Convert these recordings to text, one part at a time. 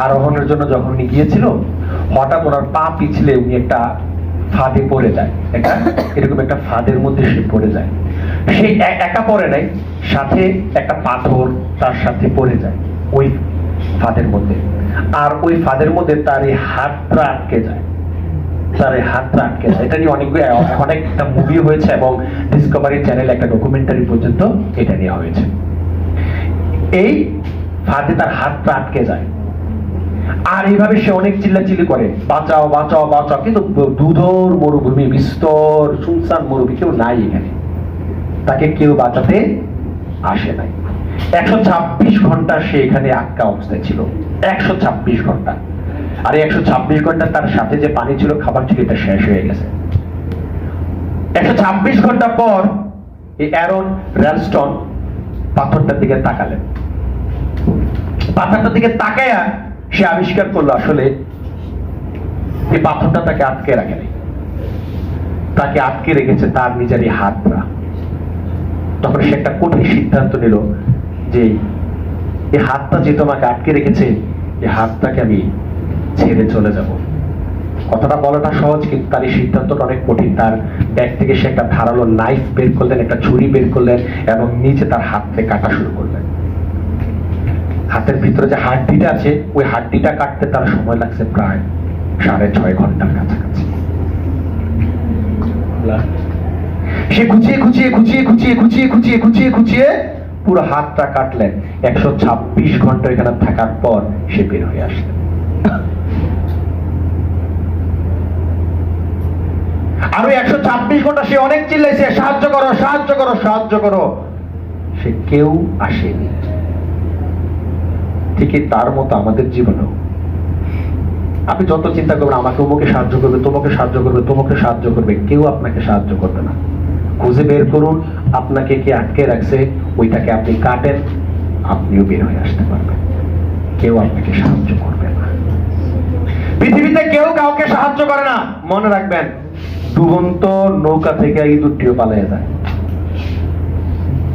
আরোহণের জন্য যখন উনি গিয়েছিল, হঠাৎ ওনার পা পিছলে উনি একটা ফাঁদে পড়ে যায়। এরকম একটা ফাঁদের মধ্যে সে পড়ে যায়। সে একা পড়ে নাই, সাথে একটা পাথর তার সাথে পড়ে যায় ওই ফাঁদের মধ্যে। আর ওই ফাঁদের মধ্যে তার এই হাতটা আটকে যায়। এটা নিয়ে অনেকটা মুভি হয়েছে এবং ডিসকভারি চ্যানেল একটা ডকুমেন্টারি পর্যন্ত এটা নিয়ে হয়েছে। এই ফাঁদে তার হাতটা আটকে যায়, আর এইভাবে সে অনেক চিল্লাচিল্লি করে, বাঁচাও বাঁচাও বাঁচাও, কিন্তু দুধর মরুভূমি, বিস্তর সুনসান মরুভূমি, কেউ নাই এখানে, তাকে কেউ বাঁচাতে আসে নাই। 126 ঘন্টা সে এখানে আটকা অবস্থায় ছিল, 126 ঘন্টা। আর 126 ঘন্টা তার সাথে যে পানি ছিল, খাবার ছিল, এটা শেষ হয়ে গেছে। 126 ঘন্টা পর এই অ্যারন র্যালস্টন পাথরটার দিকে তাকালেন। পাথরটার দিকে তাকায়া সে আবিষ্কার করলো আসলে এই পাথরটা তাকে আটকে রাখেনি, তাকে আটকে রেখেছে তার নিজেরই হাতটা। তখন সে একটা কঠিন সিদ্ধান্ত নিল যে এই হাতটা যে তোমাকে আটকে রেখেছে, এই হাতটাকে আমি ছেড়ে চলে যাব। কথাটা বলাটা সহজ, কিন্তু তার এই সিদ্ধান্তটা অনেক কঠিন। তার ব্যাগ থেকে সে একটা ধারালো নাইফ বের করলেন, একটা ছুরি বের করলেন এবং নিচে তার হাত থেকে কাটা শুরু করলেন। হাতের ভিতরে যে হাড্ডিটা আছে, ওই হাড্ডিটা কাটতে তার সময় লাগছে প্রায় 6.5 ঘন্টার কাছাকাছি। সে খুঁচিয়ে পুরো হাতটা কাটলেন। 126 ঘন্টা এখানে থাকার পর সে বের হয়ে আসলেন। আরো 126 ঘন্টা সে অনেক চিল্লাইছে, সাহায্য করো সাহায্য করো সাহায্য করো, সে কেউ আসেনি। ঠিকই তার মতো আমাদের জীবনেও আপনি যত চিন্তা করবেন আমাকে অমুকে সাহায্য করবে, তোমাকে সাহায্য করবে, তোমাকে সাহায্য করবে, কেউ আপনাকে সাহায্য করবে না। খুঁজে বের করুন আপনাকে কে আটকে রাখছে, ওইটাকে আপনি কাটেন, আপনিও বের হয়ে আসতে পারবেন। কেউ আপনাকে সাহায্য করবে না। পৃথিবীতে কেউ কাউকে সাহায্য করে না। মনে রাখবেন, ডুবন্ত নৌকা থেকে ইঁদুরটিও পালিয়ে যায়,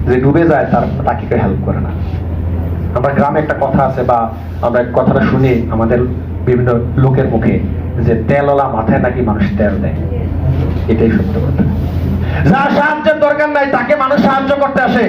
যে ডুবে যায় তাকে কেউ হেল্প করে না। আমরা গ্রামে একটা কথা আছে, বা আমরা কথাটা শুনি আমাদের বিভিন্ন লোকের মুখে, যে তেলওয়ালা মাথায় নাকি মানুষ তেল দেয়। এটাই সত্য কথা। যার সাহায্যের দরকার নাই তাকে মানুষ সাহায্য করতে আসে।